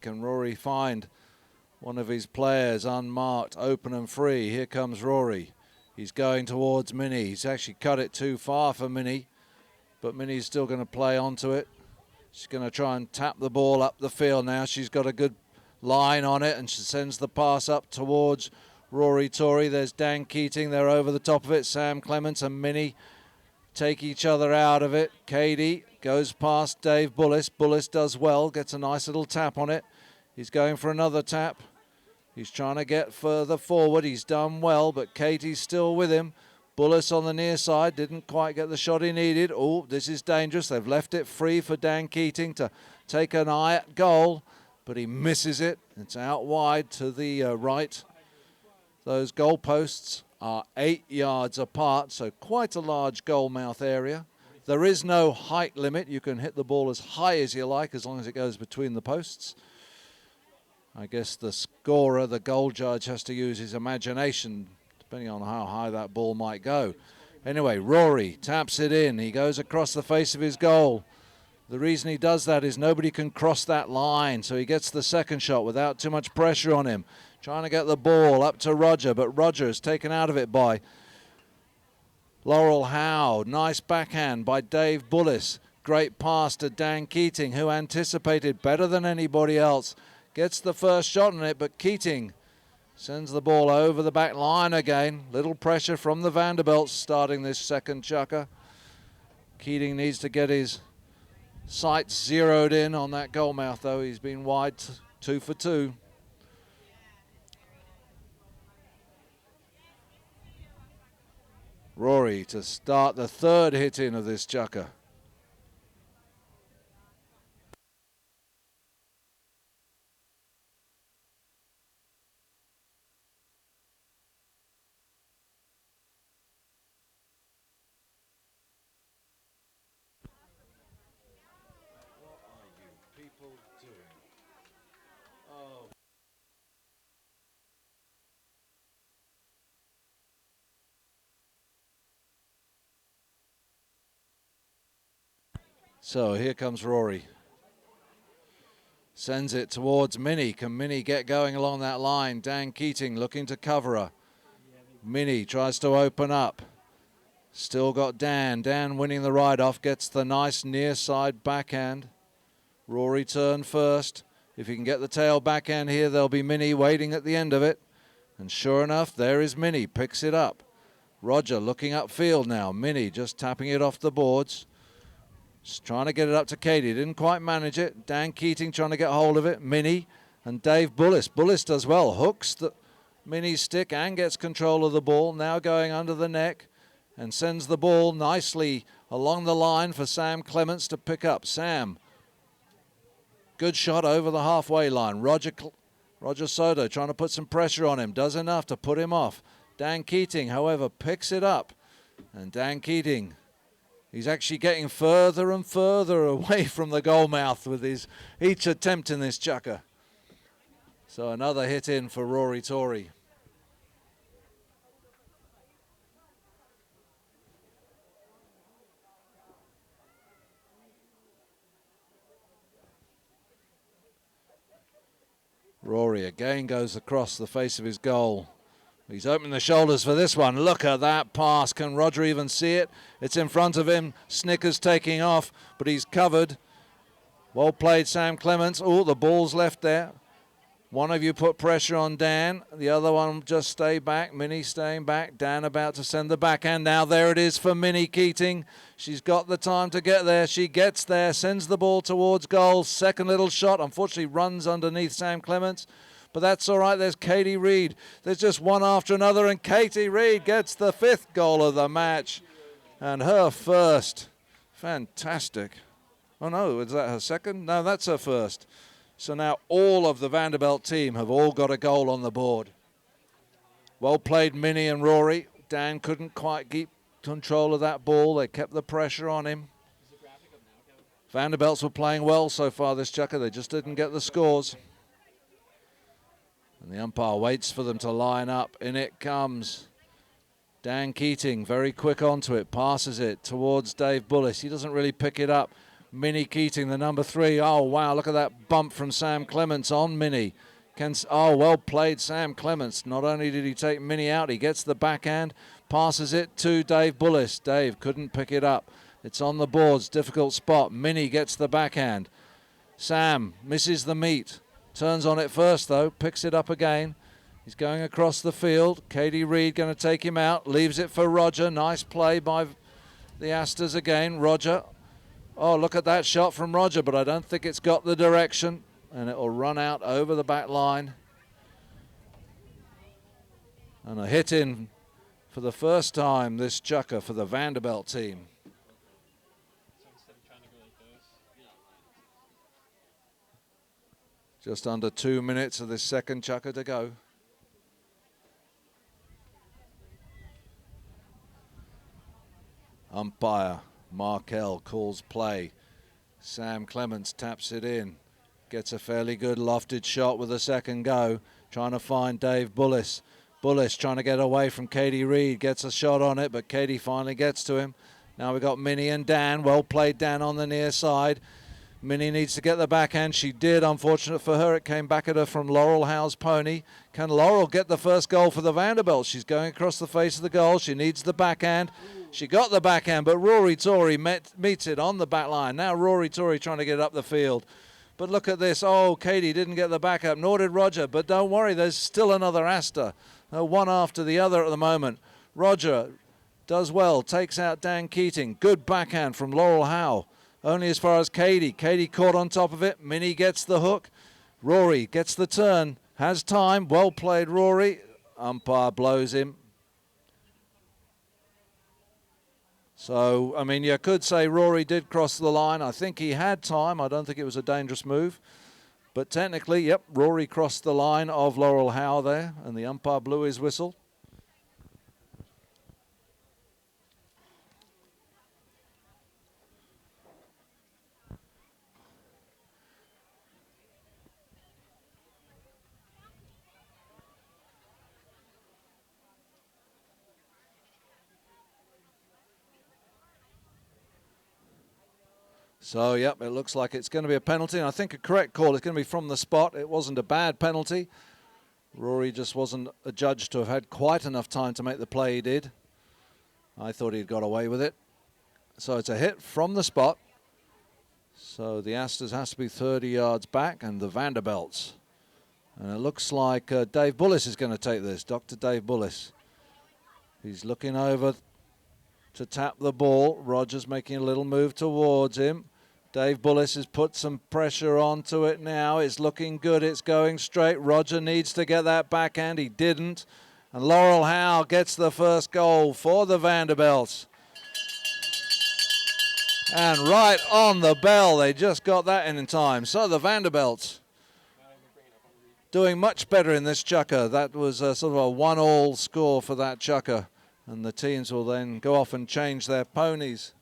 Can Rory find one of his players unmarked, open and free? Here comes Rory. He's going towards Minnie. He's actually cut it too far for Minnie, but Minnie's still going to play onto it. She's going to try and tap the ball up the field now. She's got a good line on it, and she sends the pass up towards Rory Tory. There's Dan Keating. They're over the top of it. Sam Clements and Minnie take each other out of it. Katie goes past Dave Bullis. Bullis does well, gets a nice little tap on it. He's going for another tap. He's trying to get further forward. He's done well, but Katie's still with him. Bullis on the near side, didn't quite get the shot he needed. Oh, this is dangerous. They've left it free for Dan Keating to take an eye at goal, but he misses it. It's out wide to the right. Those goalposts are 8 yards apart, so quite a large goal mouth area. There is no height limit. You can hit the ball as high as you like, as long as it goes between the posts. I guess the scorer, the goal judge, has to use his imagination, depending on how high that ball might go. Anyway, Rory taps it in. He goes across the face of his goal. The reason he does that is nobody can cross that line, so he gets the second shot without too much pressure on him. Trying to get the ball up to Roger, but Roger is taken out of it by Laurel Howe. Nice backhand by Dave Bullis. Great pass to Dan Keating, who anticipated better than anybody else. Gets the first shot on it, but Keating sends the ball over the back line again. Little pressure from the Vanderbilts starting this second chukker. Keating needs to get his sights zeroed in on that goal mouth, though. He's been wide 2 for 2. Rory to start the third hit in of this chukker. So here comes Rory. Sends it towards Minnie. Can Minnie get going along that line? Dan Keating looking to cover her. Minnie tries to open up. Still got Dan. Dan winning the ride-off. Gets the nice near side backhand. Rory turn first. If he can get the tail backhand here, there'll be Minnie waiting at the end of it. And sure enough, there is Minnie. Picks it up. Roger looking upfield now. Minnie just tapping it off the boards. Just trying to get it up to Katie. Didn't quite manage it. Dan Keating trying to get hold of it. Minnie and Dave Bullis. Bullis does well. Hooks the Minnie's stick and gets control of the ball. Now going under the neck and sends the ball nicely along the line for Sam Clements to pick up. Sam. Good shot over the halfway line. Roger Soto trying to put some pressure on him. Does enough to put him off. Dan Keating, however, picks it up. And Dan Keating, he's actually getting further and further away from the goal mouth with each attempt in this chukker. So another hit in for Rory Tory. Rory again goes across the face of his goal. He's opening the shoulders for this one. Look at that pass. Can Roger even see it? It's in front of him. Snickers taking off, but he's covered. Well played, Sam Clements. Oh, the ball's left there. One of you put pressure on Dan. The other one just stay back. Minnie staying back. Dan about to send the backhand. Now there it is for Minnie Keating. She's got the time to get there. She gets there, sends the ball towards goal. Second little shot. Unfortunately, runs underneath Sam Clements. But that's all right. There's Katie Reed. There's just one after another, and Katie Reed gets the 5th goal of the match. And her first. Fantastic. Oh, no, is that her second? No, that's her first. So now all of the Vanderbilt team have all got a goal on the board. Well played, Minnie and Rory. Dan couldn't quite keep control of that ball. They kept the pressure on him. Vanderbilts were playing well so far this chukker. They just didn't get the scores. And the umpire waits for them to line up. In it comes Dan Keating, very quick onto it, passes it towards Dave Bullis. He doesn't really pick it up. Minnie Keating, the number 3. Oh, wow, look at that bump from Sam Clements on Minnie. Oh, well played, Sam Clements. Not only did he take Minnie out, he gets the backhand, passes it to Dave Bullis. Dave couldn't pick it up. It's on the boards, difficult spot. Minnie gets the backhand. Sam misses the meet. Turns on it first, though, picks it up again. He's going across the field. Katie Reed going to take him out, leaves it for Roger. Nice play by the Asters again. Roger. Oh, look at that shot from Roger, but I don't think it's got the direction. And it will run out over the back line. And a hit in for the first time this chukker for the Vanderbilt team. Just under 2 minutes of this second chukker to go. Umpire Markel calls play. Sam Clements taps it in. Gets a fairly good lofted shot with a second go. Trying to find Dave Bullis. Bullis trying to get away from Katie Reed. Gets a shot on it, but Katie finally gets to him. Now we've got Minnie and Dan. Well played, Dan, on the near side. Minnie needs to get the backhand. She did. Unfortunate for her, it came back at her from Laurel Howe's pony. Can Laurel get the first goal for the Vanderbilt? She's going across the face of the goal. She needs the backhand. She got the backhand, but Rory Torrey meets it on the back line. Now Rory Torrey trying to get up the field. But look at this. Oh, Katie didn't get the backup, nor did Roger. But don't worry, there's still another Aster. One after the other at the moment. Roger does well, takes out Dan Keating. Good backhand from Laurel Howe. Only as far as Katie. Katie caught on top of it. Minnie gets the hook. Rory gets the turn. Has time. Well played, Rory. Umpire blows him. So, I mean, you could say Rory did cross the line. I think he had time. I don't think it was a dangerous move. But technically, yep, Rory crossed the line of Laurel Howe there, and the umpire blew his whistle. So, yep, it looks like it's going to be a penalty. And I think a correct call. It's going to be from the spot. It wasn't a bad penalty. Rory just wasn't adjudged to have had quite enough time to make the play he did. I thought he'd got away with it. So it's a hit from the spot. So the Asters has to be 30 yards back, and the Vanderbilts. And it looks like Dave Bullis is going to take this, Dr. Dave Bullis. He's looking over to tap the ball. Rogers making a little move towards him. Dave Bullis has put some pressure onto it now. It's looking good. It's going straight. Roger needs to get that backhand. He didn't. And Laurel Howe gets the first goal for the Vanderbilts. And right on the bell, they just got that in time. So the Vanderbilts doing much better in this chukker. That was a sort of a 1-1 score for that chukker. And the teams will then go off and change their ponies.